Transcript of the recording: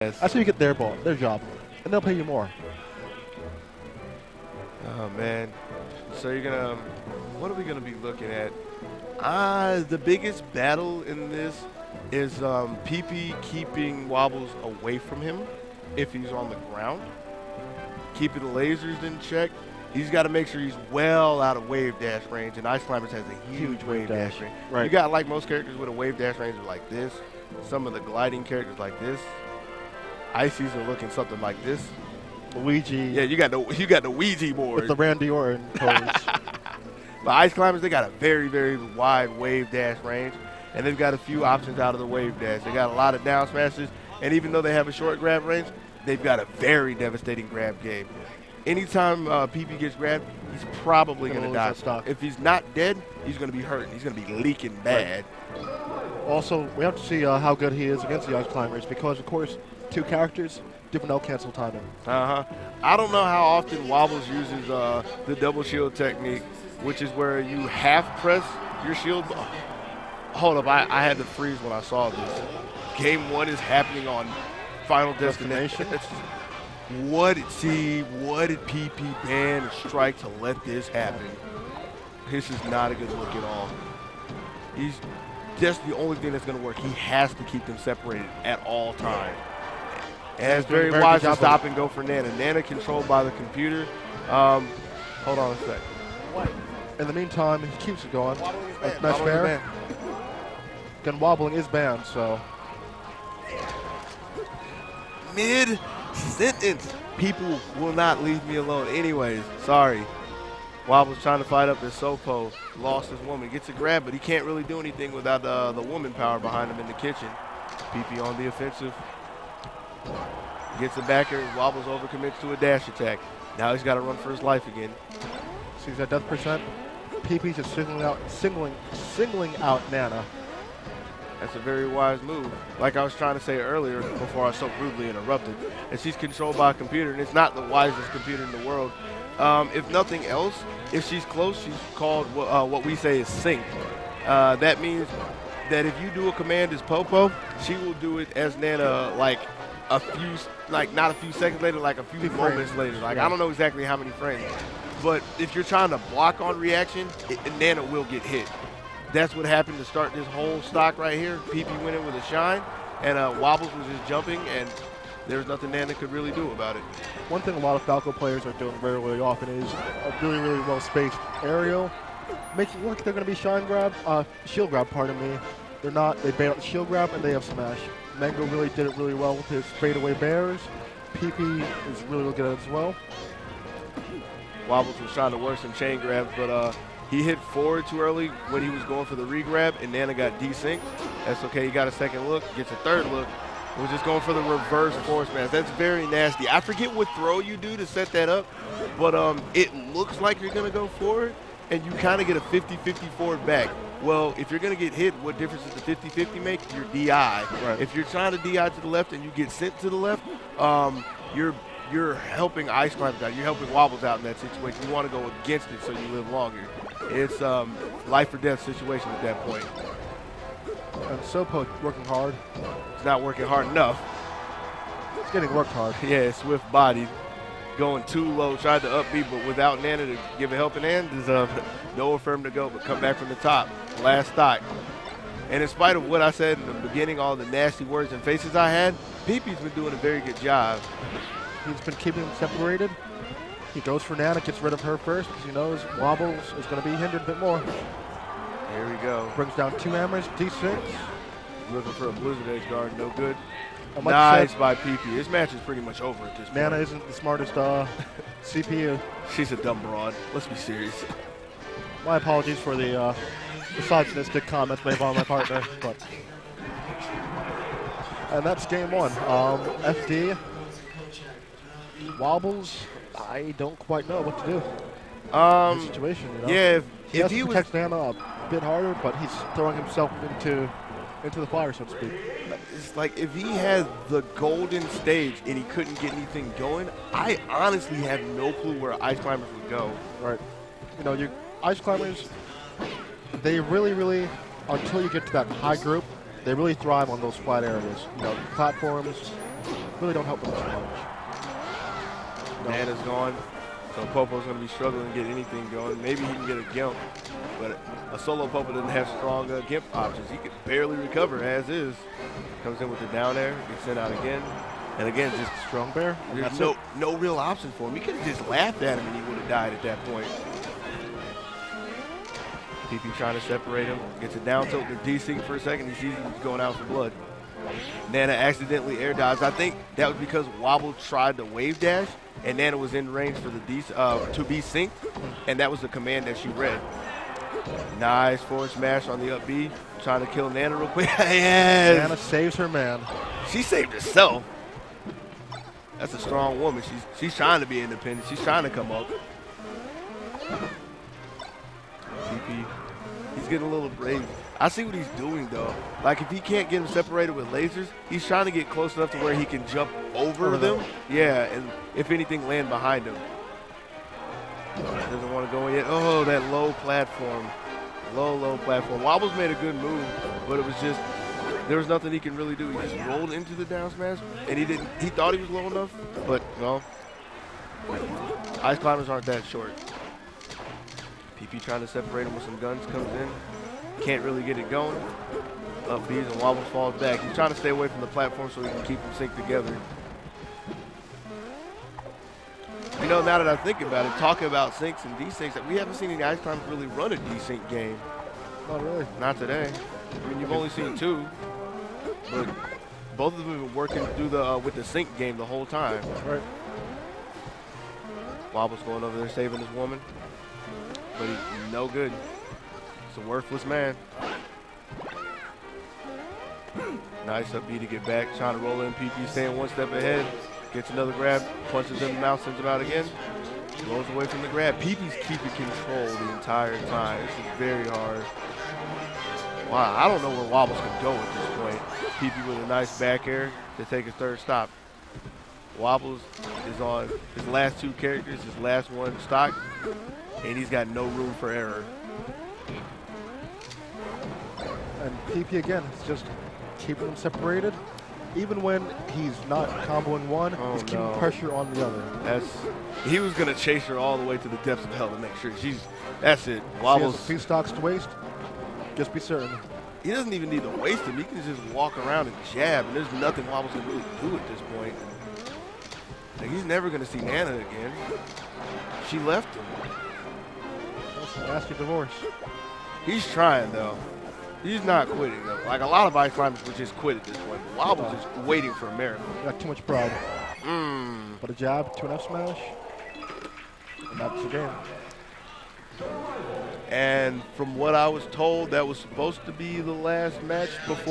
That's how you get their job, and they'll pay you more. Oh man. So you're gonna, what are we gonna be looking at? The biggest battle in this is Peepee keeping Wobbles away from him if he's on the ground. Keeping the lasers in check. He's got to make sure he's well out of wave dash range, and Ice Climbers has a huge wave dash range. Right. You got like most characters with a wave dash range are like this. Some of the gliding characters like this. Icy's are looking something like this. Luigi. Yeah, you got the Ouija board. With the Randy Orton pose. But Ice Climbers, they got a very, very wide wave dash range, and they've got a few options out of the wave dash. They got a lot of down smashes, and even though they have a short grab range, they've got a very devastating grab game. Anytime Peepee gets grabbed, he's probably going to die. If he's not dead, he's going to be hurt. He's going to be leaking bad. Right. Also, we have to see how good he is against the Ice Climbers because, of course, two characters, different L-cancel timing. I don't know how often Wobbles uses the double shield technique, which is where you half press your shield. Hold up, I had to freeze when I saw this. Game 1 is happening on Final Destination. What did Peepee ban and strike to let this happen? This is not a good look at all. That's the only thing that's going to work. He has to keep them separated at all times. And it's very wise to stop and go for Nana. Nana controlled by the computer. Hold on a sec. In the meantime, he keeps it going. Nice fair. Again, wobbling is banned, so. Mid-sentence. People will not leave me alone. Anyways, sorry. Wobbles trying to fight up his Sopo. Lost his woman. Gets a grab, but he can't really do anything without the woman power behind him in the kitchen. Peepee on the offensive. Gets it back here. Wobbles overcommits to a dash attack. Now he's got to run for his life again. Sees that death percent. Peepee's just singling out Nana. That's a very wise move. Like I was trying to say earlier before I was so rudely interrupted, and she's controlled by a computer, and it's not the wisest computer in the world. If nothing else, if she's close, she's called what we say is synced. That means that if you do a command as Popo, she will do it as Nana not a few seconds later, like a few moments later. Like I don't know exactly how many frames. But if you're trying to block on reaction, Nana will get hit. That's what happened to start this whole stock right here. Peepee went in with a shine, and Wobbles was just jumping, and there's nothing Nana could really do about it. One thing a lot of Falco players are doing very, really often is a really, really well-spaced aerial, making it look like they're going to be shield grab, pardon me. They're not. They bait out the shield grab, and they have smash. Mango really did it really well with his fadeaway bears. Peepee is really, really good at it as well. Wobbles was trying to work some chain grabs, but he hit forward too early when he was going for the re-grab, and Nana got desynced. That's okay. He got a second look, gets a third look. We're just going for the reverse force smash. That's very nasty. I forget what throw you do to set that up, but it looks like you're going to go forward, and you kind of get a 50-50 forward back. Well, if you're going to get hit, what difference does the 50-50 make? Your DI. Right. If you're trying to DI to the left and you get sent to the left, you're helping Ice Climbers out. You're helping Wobbles out in that situation. You want to go against it so you live longer. It's life or death situation at that point. And Sopo working hard. It's not working hard enough. It's getting worked hard. Yeah, swift bodied. Going too low, tried to upbeat, but without Nana to give a helping hand, there's nowhere for him to go but come back from the top. Last stock. And in spite of what I said in the beginning, all the nasty words and faces I had, Peepee's been doing a very good job. He's been keeping them separated. He goes for Nana, gets rid of her first because he knows Wobbles is going to be hindered a bit more. Here we go. Brings down two hammers, D6. Looking for a Blizzard Edge guard, no good. Nice by Peepee. This match is pretty much over at this point. Nana isn't the smartest CPU. She's a dumb broad. Let's be serious. My apologies for the misogynistic comments made by my partner. But. And that's game one. FD. Wobbles, I don't quite know what to do in this situation. You know? Yeah, if he protects Nana a bit harder, but he's throwing himself into the fire, so to speak. It's like if he had the golden stage and he couldn't get anything going, I honestly have no clue where Ice Climbers would go. Right. You know, your Ice Climbers, they really, really, until you get to that high group, they really thrive on those flat areas. You know, platforms, really don't help them too much. No. Nana's gone, so Popo's going to be struggling to get anything going. Maybe he can get a gimp, but a solo Popo doesn't have strong gimp options. He could barely recover as is. Comes in with the down air, gets sent out again. And again, just Strong bear. there's no real option for him. He could have just laughed at him and he would have died at that point. Peepee trying to separate him. Gets a down tilt. They're desync for a second. He sees he's going out for blood. Nana accidentally air dodged. I think that was because Wobble tried to wave dash, and Nana was in range for the to be synced, and that was the command that she read. Nice forward smash on the up B. Trying to kill Nana real quick. Yes. Nana saves her man. She saved herself. That's a strong woman. She's trying to be independent. She's trying to come up. Peepee, he's getting a little brave. I see what he's doing though. Like if he can't get him separated with lasers, he's trying to get close enough to where he can jump over them. Yeah, and if anything, land behind him. Doesn't want to go in yet. Oh, that low platform. Low platform. Wobbles made a good move, but it was just, there was nothing he can really do. He just rolled into the down smash, and he thought he was low enough, but no. Ice climbers aren't that short. Peepee trying to separate him with some guns, comes in. Can't really get it going. Up B's and Wobbles falls back. He's trying to stay away from the platform so he can keep them synced together. You know, now that I think about it, talking about syncs and desyncs, that we haven't seen any ice climbers really run a desync game. Not really. Not today. I mean, you've only seen two, but both of them have been working through the with the sync game the whole time. Right. Wobble's going over there saving his woman, but he's no good. It's a worthless man. Nice up B to get back, trying to roll in. Peepee staying one step ahead. Gets another grab, punches in the mouth, sends him out again. Rolls away from the grab. Peepee's keeping control the entire time. This is very hard. Wow, I don't know where Wobbles can go at this point. Peepee with a nice back air to take his third stop. Wobbles is on his last two characters, his last one stock, and he's got no room for error. And Peepee again, it's just keeping them separated. Even when he's not comboing one, he's keeping pressure on the other. He was gonna chase her all the way to the depths of hell to make sure that's it. Wobbles. She has a few stocks to waste. Just be certain. He doesn't even need to waste him. He can just walk around and jab, and there's nothing Wobbles can really do at this point. Like, he's never gonna see Nana again. She left him. That's a nasty divorce. He's trying though. He's not quitting though. Like a lot of ice climbers would just quit at this point, but Wobbles is waiting for a miracle. Got too much pride. But a jab to an F smash, and that's the game. And from what I was told, that was supposed to be the last match before